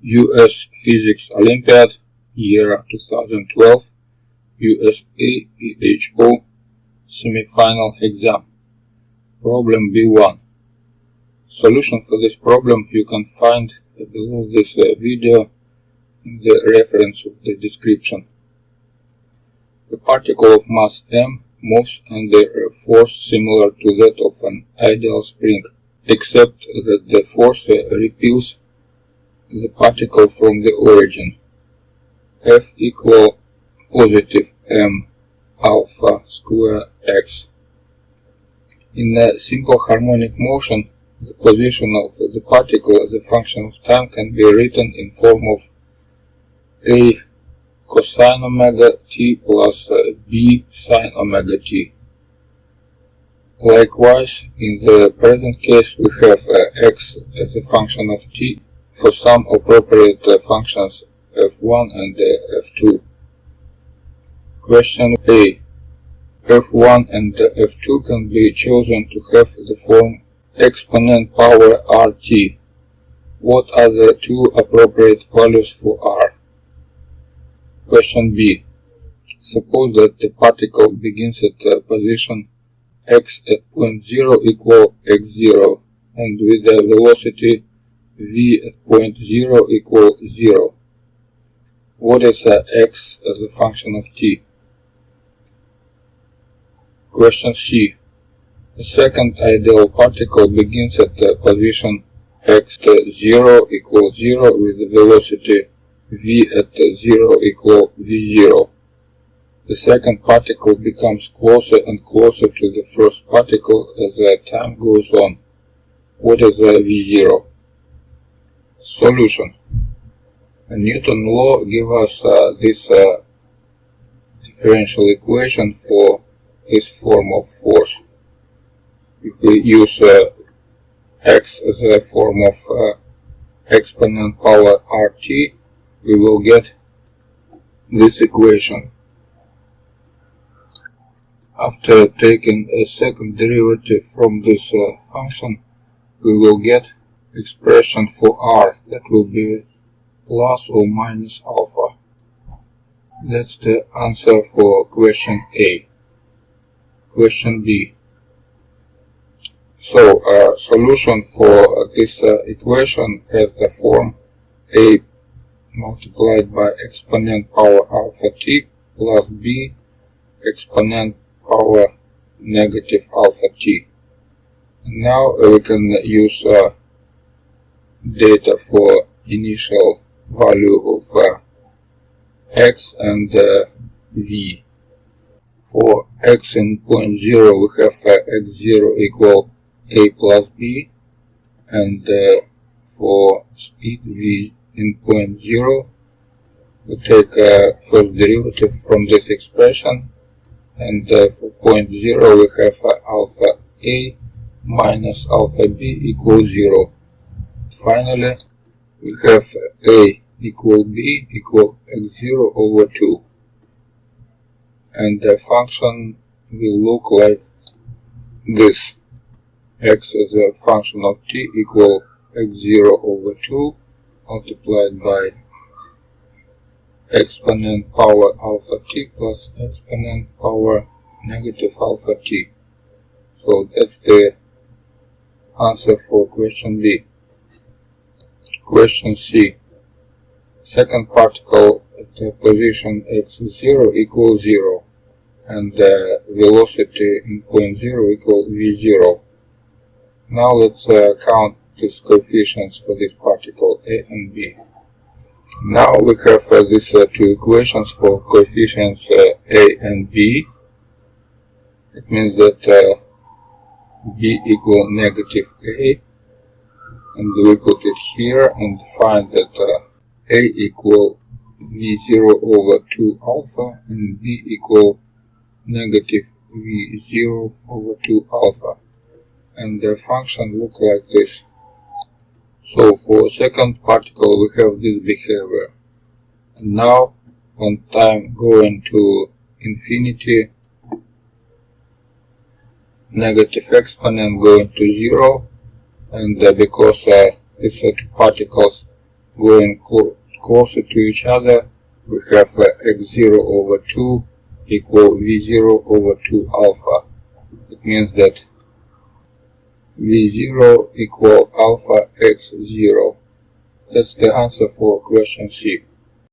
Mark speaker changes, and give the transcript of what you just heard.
Speaker 1: US Physics Olympiad, year 2012, USAPHO, Semifinal exam. Problem B1. Solution for this problem you can find below this video in the reference of the description. A particle of mass m moves under a force similar to that of an ideal spring, except that the force repels the particle from the origin. F equal positive m alpha square x. In a simple harmonic motion, the position of the particle as a function of time can be written in form of a cosine omega t plus b sine omega t. Likewise, in the present case we have x as a function of t for some appropriate functions f1 and f2. Question A. f1 and f2 can be chosen to have the form exponent power rt. What are the two appropriate values for r? Question B. Suppose that the particle begins at position x at point 0 equal x0 and with the velocity v at point 0 equal 0. What is x as a function of t? Question C. The second ideal particle begins at position x at 0 equals 0 with the velocity v at 0 equal v0. The second particle becomes closer and closer to the first particle as time goes on. What is v0? Solution. Newton's law gives us this differential equation for this form of force. If we use x as a form of exponent power rt, we will get this equation. After taking a second derivative from this function, we will get expression for r that will be plus or minus alpha. That's the answer for question A. Question B. So, solution for this equation has the form a multiplied by exponent power alpha t plus b exponent power negative alpha t. Now we can use data for initial value of x and v. For x in point 0 we have x0 equal a plus b, and for speed v in point 0 we take first derivative from this expression, and for point 0 we have alpha a minus alpha b equals 0. Finally we have a equal b equal x0 over 2, and the function will look like this. X as a function of t equal x0 over 2 multiplied by exponent power alpha t plus exponent power negative alpha t. So that's the answer for question B. Question C. Second particle at the position x0 equals 0 and the velocity in point 0 equal v0. Now let's count these coefficients for this particle A and B. Now we have these two equations for coefficients A and B. It means that B equal negative A, and we put it here and find that A equal v0 over 2 alpha and B equal negative v0 over 2 alpha. And the function look like this. So for second particle we have this behavior. And now on time going to infinity, negative exponent going to 0, and because these two particles going closer to each other, we have x0 over 2 equal v0 over 2 alpha. It means that v0 equal alpha x0. That's the answer for question C.